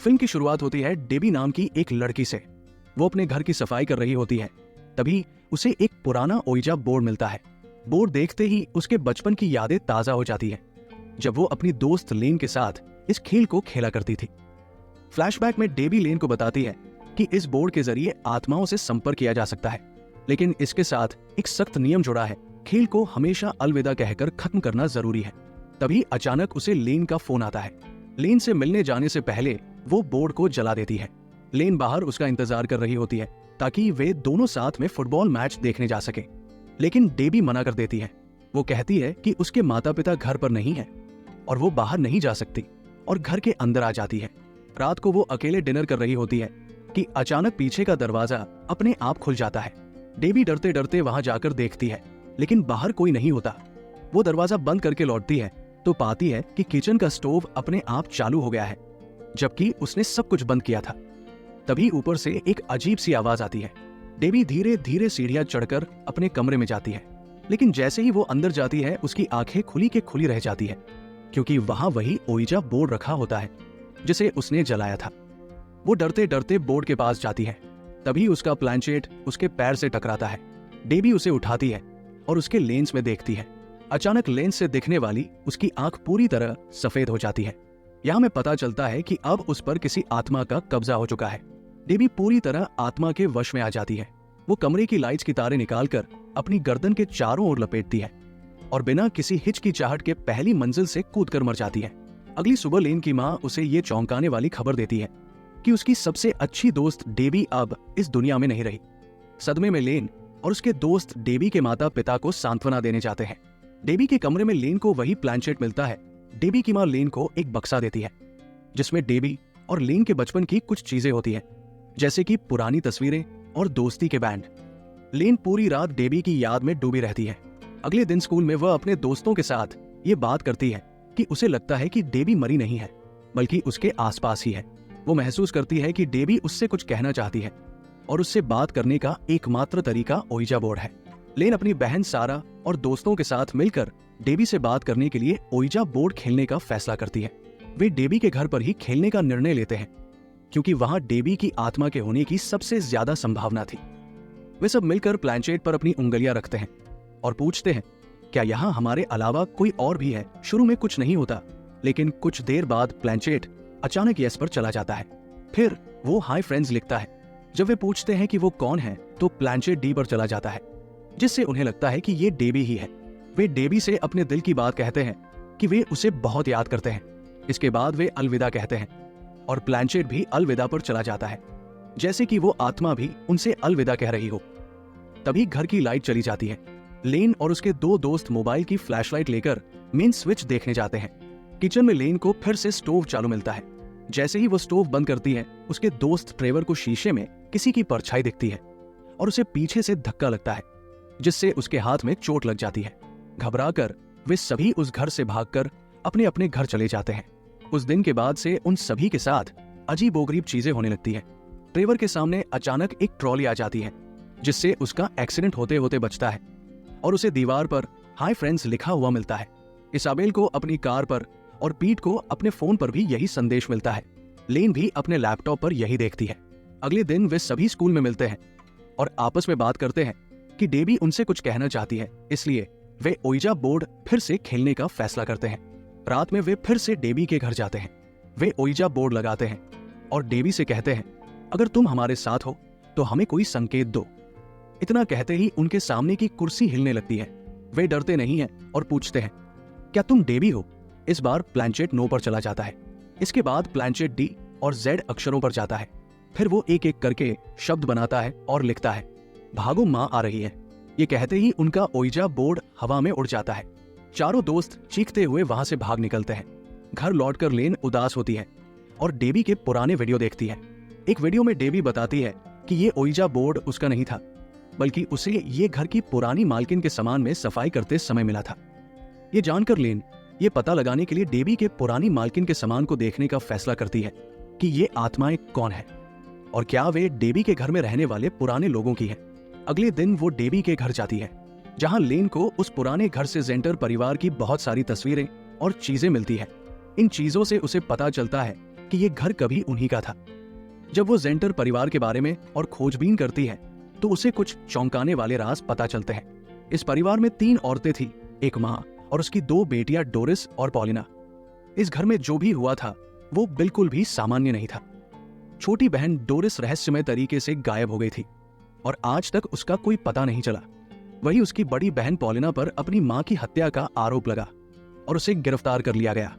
Film की शुरुआत होती है डेबी नाम की एक लड़की से। वो अपने घर की सफाई कर रही होती है। तभी उसे एक पुराना ओइजा बोर्ड मिलता है। बोर्ड देखते ही उसके बचपन की यादें ताजा हो जाती है, जब वो अपनी दोस्त लेन के साथ इस खेल को खेला करती थी। फ्लैशबैक में डेबी लेन को बताती है कि इस बोर्ड के जरिए आत्माओं से संपर्क किया जा सकता है, लेकिन इसके साथ एक सख्त नियम जुड़ा है, खेल को हमेशा अलविदा कहकर खत्म करना जरूरी है। तभी अचानक उसे लेन का फोन आता है। लेन से मिलने जाने से पहले वो बोर्ड को जला देती है। लेन बाहर उसका इंतजार कर रही होती है ताकि वे दोनों साथ में फुटबॉल मैच देखने जा सके, लेकिन डेबी मना कर देती है। वो कहती है कि उसके माता पिता घर पर नहीं है और वो बाहर नहीं जा सकती, और घर के अंदर आ जाती है। रात को वो अकेले डिनर कर रही होती है कि अचानक पीछे का दरवाजा अपने आप खुल जाता है। डेबी डरते डरते वहां जाकर देखती है, लेकिन बाहर कोई नहीं होता। वो दरवाजा बंद करके लौटती है तो पाती है कि किचन का स्टोव अपने आप चालू हो गया है, जबकि उसने सब कुछ बंद किया था। तभी ऊपर से एक अजीब सी आवाज आती है। डेबी धीरे धीरे सीढ़ियां चढ़कर अपने कमरे में जाती है, लेकिन जैसे ही वो अंदर जाती है उसकी आंखें खुली के खुली रह जाती है, क्योंकि वहां वही ओइजा बोर्ड रखा होता है जिसे उसने जलाया था। वो डरते डरते बोर्ड के पास जाती है। तभी उसका प्लानचेट उसके पैर से टकराता है। डेबी उसे उठाती है और उसके लेंस में देखती है। अचानक लेंस से दिखने वाली उसकी आंख पूरी तरह सफेद हो जाती है। यहाँ में पता चलता है कि अब उस पर किसी आत्मा का कब्जा हो चुका है। डेबी पूरी तरह आत्मा के वश में आ जाती है। वो कमरे की लाइट्स की तारें निकालकर अपनी गर्दन के चारों ओर लपेटती है और बिना किसी हिचकिचाहट के पहली मंजिल से कूदकर मर जाती है। अगली सुबह लेन की माँ उसे ये चौंकाने वाली खबर देती है कि उसकी सबसे अच्छी दोस्त डेबी अब इस दुनिया में नहीं रही। सदमे में लेन और उसके दोस्त डेबी के माता पिता को सांत्वना देने जाते हैं। डेबी के कमरे में लेन को वही प्लानचेट मिलता है। डेबी की माँ लेन को एक बक्सा देती है जिसमें डेबी और लेन के बचपन की कुछ चीजें होती हैं, जैसे कि पुरानी तस्वीरें और दोस्ती के बैंड। लेन पूरी रात डेबी की याद में डूबी रहती है। अगले दिन स्कूल में वह अपने दोस्तों के साथ ये बात करती है कि उसे लगता है कि डेबी मरी नहीं है, बल्कि उसके आसपास ही है। वो महसूस करती है कि डेबी उससे कुछ कहना चाहती है और उससे बात करने का एकमात्र तरीका ओइजा बोर्ड है। लेन अपनी बहन सारा और दोस्तों के साथ मिलकर डेबी से बात करने के लिए ओइजा बोर्ड खेलने का फैसला करती है। वे डेबी के घर पर ही खेलने का निर्णय लेते हैं, क्योंकि वहां डेबी की आत्मा के होने की सबसे ज्यादा संभावना थी। वे सब मिलकर प्लानचेट पर अपनी उंगलियां रखते हैं और पूछते हैं, क्या यहाँ हमारे अलावा कोई और भी है? शुरू में कुछ नहीं होता, लेकिन कुछ देर बाद प्लानचेट अचानक यस पर चला जाता है। फिर वो हाय फ्रेंड्स लिखता है। जब वे पूछते हैं कि वो कौन है, तो प्लानचेट डी पर चला जाता है, जिससे उन्हें लगता है कि ये डेबी ही है। वे डेबी से अपने दिल की बात कहते हैं कि वे उसे बहुत याद करते हैं। इसके बाद वे अलविदा कहते हैं और प्लानचेट भी अलविदा पर चला जाता है, जैसे कि वो आत्मा भी उनसे अलविदा कह रही हो। तभी घर की लाइट चली जाती है। लेन और उसके दो दोस्त मोबाइल की फ्लैशलाइट लेकर मेन स्विच देखने जाते हैं। किचन में लेन को फिर से स्टोव चालू मिलता है। जैसे ही वो स्टोव बंद करती है, उसके दोस्त ट्रेवर को शीशे में किसी की परछाई दिखती है और उसे पीछे से धक्का लगता है, जिससे उसके हाथ में चोट लग जाती है। घबराकर वे सभी उस घर से भागकर अपने अपने घर चले जाते हैं। उस दिन के बाद से उन सभी के साथ अजीबोगरीब चीजें होने लगती हैं। ट्रेवर के सामने अचानक एक ट्रॉली आ जाती है, जिससे उसका एक्सीडेंट होते होते बचता है और उसे दीवार पर हाय फ्रेंड्स लिखा हुआ मिलता है। इसाबेल को अपनी कार पर और पीट को अपने फोन पर भी यही संदेश मिलता है। लेन भी अपने लैपटॉप पर यही देखती है। अगले दिन वे सभी स्कूल में मिलते हैं और आपस में बात करते हैं कि डेबी उनसे कुछ कहना चाहती है, इसलिए वे ओइजा बोर्ड फिर से खेलने का फैसला करते हैं। रात में वे फिर से डेबी के घर जाते हैं। वे ओइजा बोर्ड लगाते हैं और डेबी से कहते हैं, अगर तुम हमारे साथ हो तो हमें कोई संकेत दो। इतना कहते ही उनके सामने की कुर्सी हिलने लगती है। वे डरते नहीं हैं और पूछते हैं, क्या तुम डेबी हो? इस बार प्लानचेट नो पर चला जाता है। इसके बाद प्लानचेट डी और जेड अक्षरों पर जाता है। फिर वो एक एक करके शब्द बनाता है और लिखता है, भागो माँ आ रही है। ये कहते ही उनका ओइजा बोर्ड हवा में उड़ जाता है। चारों दोस्त चीखते हुए वहां से भाग निकलते हैं। घर लौटकर लेन उदास होती है और डेबी के पुराने वीडियो देखती है। एक वीडियो में डेबी बताती है कि ये ओइजा बोर्ड उसका नहीं था, बल्कि उसे ये घर की पुरानी मालकिन के सामान में सफाई करते समय मिला था। ये जानकर लेन ये पता लगाने के लिए डेबी के पुरानी मालकिन के सामान को देखने का फैसला करती है कि ये आत्माएं कौन है और क्या वे डेबी के घर में रहने वाले पुराने लोगों की हैं। अगले दिन वो डेबी के घर जाती है, जहां लेन को उस पुराने घर से जेंटर परिवार की बहुत सारी तस्वीरें और चीजें मिलती है। इन चीजों से उसे पता चलता है कि ये घर कभी उन्हीं का था। जब वो जेंटर परिवार के बारे में और खोजबीन करती है तो उसे कुछ चौंकाने वाले राज पता चलते हैं। इस परिवार में 3 औरतें थी, एक माँ और उसकी 2 बेटियां डोरिस और पॉलिना। इस घर में जो भी हुआ था वो बिल्कुल भी सामान्य नहीं था। छोटी बहन डोरिस रहस्यमय तरीके से गायब हो गई थी और आज तक उसका कोई पता नहीं चला। वही उसकी बड़ी बहन पॉलिना पर अपनी मां की हत्या का आरोप लगा और उसे गिरफ्तार कर लिया गया।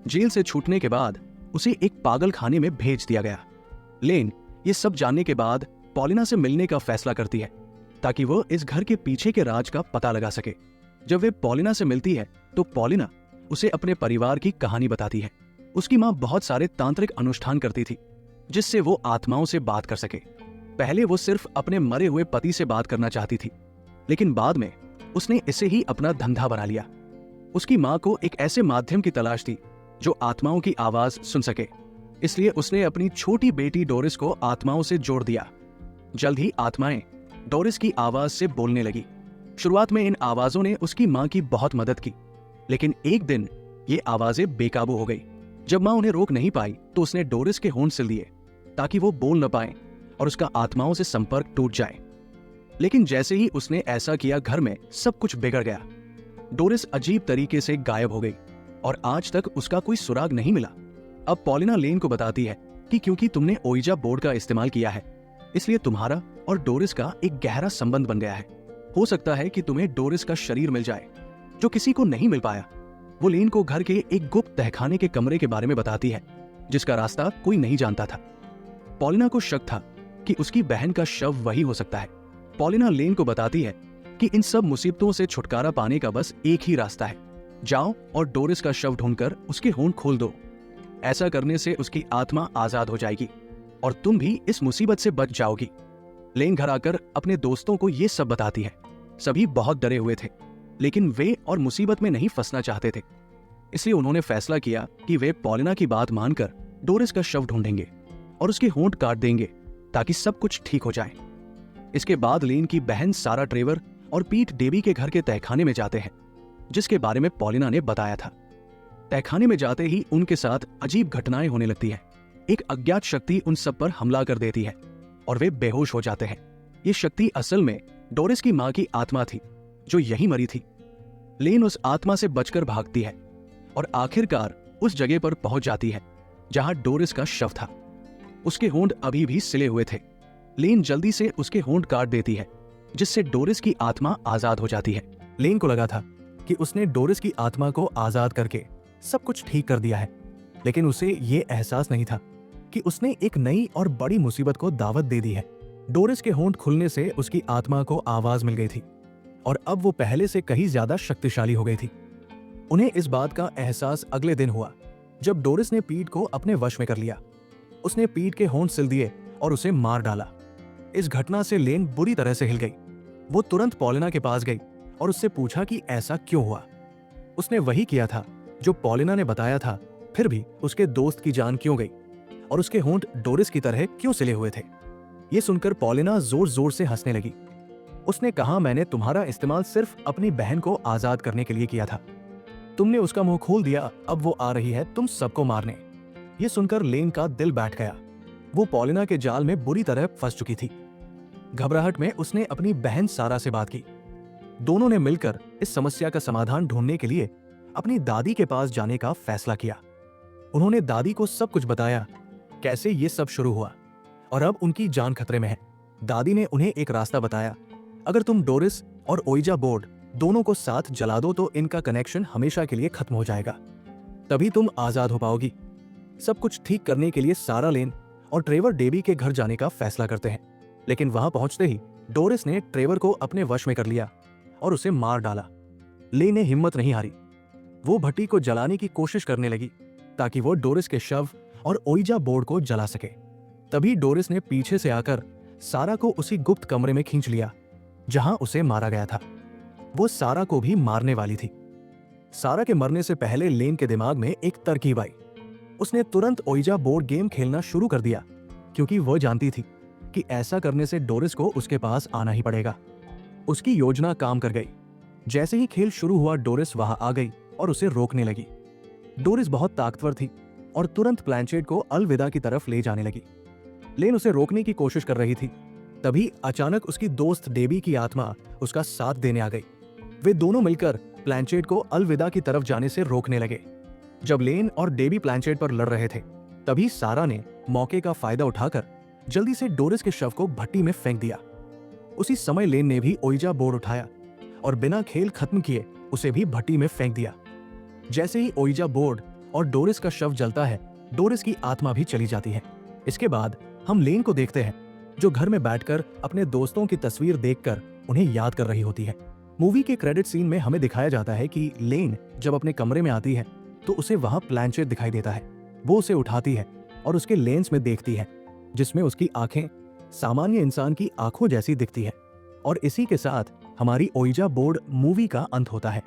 जेल से छूटने के बाद उसे एक पागल खाने में भेज दिया गया। लेन ये सब जानने के बाद पॉलिना से मिलने का फैसला करती है ताकि वो इस घर के पीछे के राज का पता लगा सके। जब वे पॉलिना से मिलती है तो पॉलिना उसे अपने परिवार की कहानी बताती है। उसकी मां बहुत सारे तांत्रिक अनुष्ठान करती थी जिससे वो आत्माओं से बात कर सके। पहले वो सिर्फ अपने मरे हुए पति से बात करना चाहती थी, लेकिन बाद में उसने इसे ही अपना धंधा बना लिया। उसकी मां को एक ऐसे माध्यम की तलाश थी जो आत्माओं की आवाज सुन सके, इसलिए उसने अपनी छोटी बेटी डोरिस को आत्माओं से जोड़ दिया। जल्द ही आत्माएं डोरिस की आवाज से बोलने लगी। शुरुआत में इन आवाजों ने उसकी मां की बहुत मदद की, लेकिन एक दिन ये आवाजें बेकाबू हो गई। जब मां उन्हें रोक नहीं पाई तो उसने डोरिस के होंठ सिल दिए ताकि वो बोल न पाए और उसका आत्माओं से संपर्क टूट जाए। लेकिन जैसे ही उसने ऐसा किया घर में सब कुछ बिगड़ गया। डोरिस अजीब तरीके से गायब हो गई और आज तक उसका कोई सुराग नहीं मिला। अब पॉलिना लेन को बताती है कि क्योंकि तुमने ओइजा बोर्ड का इस्तेमाल किया है इसलिए तुम्हारा और डोरिस का एक गहरा संबंध बन गया है। हो सकता है कि तुम्हें डोरिस का शरीर मिल जाए जो किसी को नहीं मिल पाया। वो लेन को घर के एक गुप्त तहखाने के कमरे के बारे में बताती है जिसका रास्ता कोई नहीं जानता था। पॉलिना को शक था कि उसकी बहन का शव वही हो सकता है। पॉलिना लेन को बताती है कि इन सब मुसीबतों से छुटकारा पाने का बस एक ही रास्ता है, जाओ और डोरिस का शव ढूंढकर उसके होंठ खोल दो। ऐसा करने से उसकी आत्मा आजाद हो जाएगी और तुम भी इस मुसीबत से बच जाओगी। लेन घर आकर अपने दोस्तों को ये सब बताती है। सभी बहुत डरे हुए थे, लेकिन वे और मुसीबत में नहीं फंसना चाहते थे, इसलिए उन्होंने फैसला किया कि वे पॉलिना की बात मानकर डोरिस का शव ढूंढेंगे और उसके होंठ काट देंगे ताकि सब कुछ ठीक हो जाए। इसके बाद लेन की बहन सारा ट्रेवर और पीट डेबी के घर के तहखाने में जाते हैं जिसके बारे में पॉलिना ने बताया था। तहखाने में जाते ही उनके साथ अजीब घटनाएं होने लगती हैं। एक अज्ञात शक्ति उन सब पर हमला कर देती है और वे बेहोश हो जाते हैं। ये शक्ति असल में डोरिस की मां की आत्मा थी जो यहीं मरी थी। लेन उस आत्मा से बचकर भागती है और आखिरकार उस जगह पर पहुंच जाती है जहां डोरिस का शव था। उसके होंठ अभी भी सिले हुए थे। लेन जल्दी से उसके होंठ काट देती है जिससे डोरिस की आत्मा आजाद हो जाती है। लेन को लगा था कि उसने डोरिस की आत्मा को आजाद करके सब कुछ ठीक कर दिया है, लेकिन उसे ये एहसास नहीं था कि उसने एक नई और बड़ी मुसीबत को दावत दे दी है। डोरिस के होंठ खुलने से उसकी आत्मा को आवाज मिल गई थी और अब वो पहले से कहीं ज्यादा शक्तिशाली हो गई थी। उन्हें इस बात का एहसास अगले दिन हुआ जब डोरिस ने पीट को अपने वश में कर लिया। उसने पीट के होंठ सिल दिए और उसे मार डाला। इस घटना से लेन बुरी तरह से हिल गई। वो तुरंत पॉलिना के पास गई और उससे पूछा कि ऐसा क्यों हुआ। उसने वही किया था जो पॉलिना ने बताया था, फिर भी उसके दोस्त की जान क्यों गई और उसके होंठ डोरिस की तरह क्यों सिले हुए थे। ये सुनकर पॉलिना जोर जोर से हंसने लगी। उसने कहा, मैंने तुम्हारा इस्तेमाल सिर्फ अपनी बहन को आजाद करने के लिए किया था। तुमने उसका मुंह खोल दिया, अब वो आ रही है तुम सबको मारने। ये सुनकर लेन का दिल बैठ गया। वो पॉलिना के जाल में बुरी तरह फंस चुकी थी। घबराहट में उसने अपनी बहन सारा से बात की। दोनों ने मिलकर इस समस्या का समाधान ढूंढने के लिए अपनी दादी के पास जाने का फैसला किया। उन्होंने दादी को सब कुछ बताया, कैसे ये सब शुरू हुआ और अब उनकी जान खतरे में है। दादी ने उन्हें एक रास्ता बताया, अगर तुम डोरिस और ओइजा बोर्ड दोनों को साथ जला दो तो इनका कनेक्शन हमेशा के लिए खत्म हो जाएगा, तभी तुम आजाद हो पाओगी। सब कुछ ठीक करने के लिए सारा लेन और ट्रेवर डेबी के घर जाने का फैसला करते हैं, लेकिन वहां पहुंचते ही डोरिस ने ट्रेवर को अपने वश में कर लिया और उसे मार डाला। लेन ने हिम्मत नहीं हारी। वो भट्टी को जलाने की कोशिश करने लगी ताकि वो डोरिस के शव और ओइजा बोर्ड को जला सके। तभी डोरिस ने पीछे से आकर सारा को उसी गुप्त कमरे में खींच लिया जहां उसे मारा गया था। वो सारा को भी मारने वाली थी। सारा के मरने से पहले लेन के दिमाग में एक तरकीब आई। उसने तुरंत ओइजा बोर्ड गेम खेलना शुरू कर दिया क्योंकि वह जानती थी कि ऐसा करने से डोरिस को उसके पास आना ही पड़ेगा। उसकी योजना काम कर गई। जैसे ही खेल शुरू हुआ डोरिस वहां आ गई और उसे रोकने लगी। डोरिस बहुत ताकतवर थी और तुरंत प्लैंचेट को अलविदा की तरफ ले जाने लगी। लेन उसे रोकने की कोशिश कर रही थी। तभी अचानक उसकी दोस्त डेबी की आत्मा उसका साथ देने आ गई। वे दोनों मिलकर प्लैंचेट को अलविदा की तरफ जाने से रोकने लगे। जब लेन और डेबी प्लैंचेट पर लड़ रहे थे, तभी सारा ने मौके का फायदा उठाकर जल्दी से डोरिस के शव को भट्टी में फेंक दिया। उसी समय लेन ने भी ओइजा बोर्ड उठाया और बिना खेल खत्म किए उसे भी भट्टी में फेंक दिया। जैसे ही ओइजा बोर्ड और डोरिस का शव जलता है, डोरिस की आत्मा भी चली जाती है। इसके बाद हम लेन को देखते हैं, जो घर में बैठकर अपने दोस्तों की तस्वीर देखकर उन्हें याद कर रही होती है। मूवी के क्रेडिट सीन में हमें दिखाया जाता है कि लेन जब अपने कमरे में आती है तो उसे वहां प्लैंचेट दिखाई देता है। वो उसे उठाती है और उसके लेंस में देखती है, जिसमें उसकी आंखें सामान्य इंसान की आंखों जैसी दिखती है। और इसी के साथ हमारी ओइजा बोर्ड मूवी का अंत होता है।